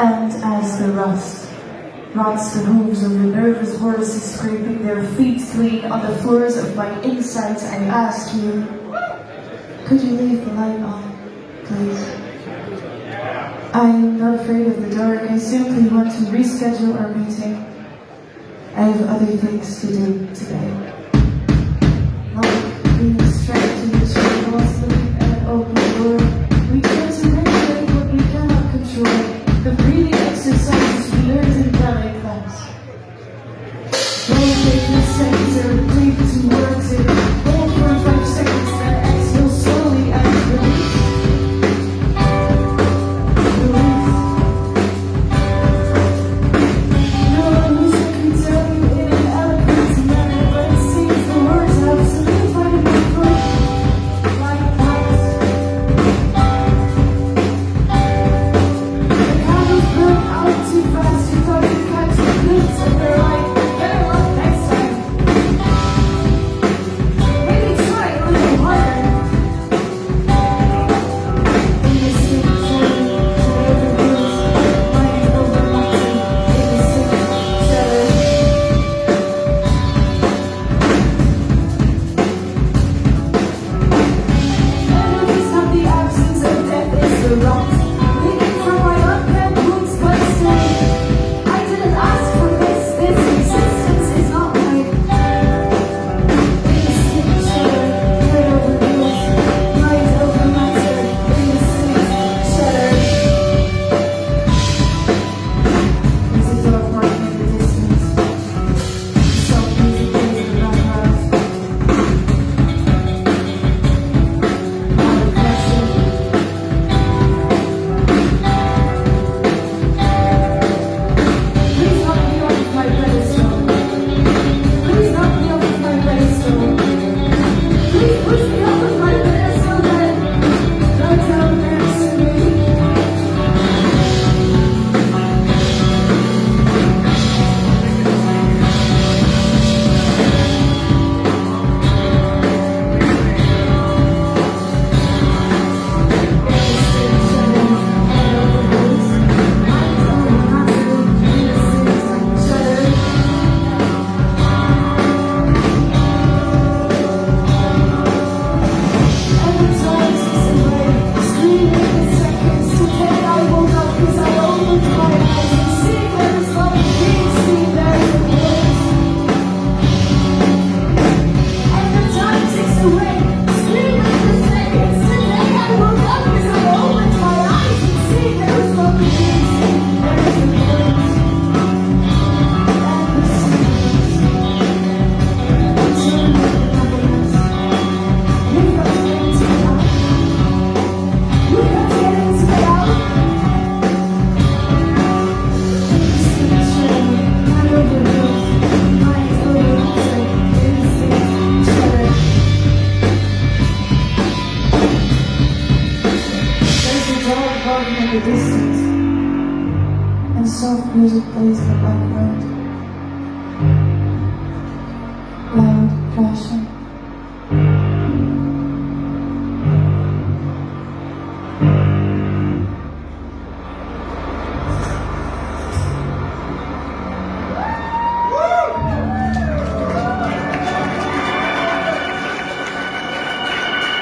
And as the rust rots the hooves of the nervous horses scraping their feet clean on the floors of my insides, I ask you, could you leave the light on, please? I am not afraid of the dark. I simply want to reschedule our meeting. I have other things to do today. Like being strapped to the chair while sleeping at an open door. We try to regulate what we cannot control. The breathing exercises we learned in ballet class. Rotate the center, breathe towards it. Hold for 5 seconds, then exhale slowly and release. In the distance, and soft music plays in the background, loud crashing.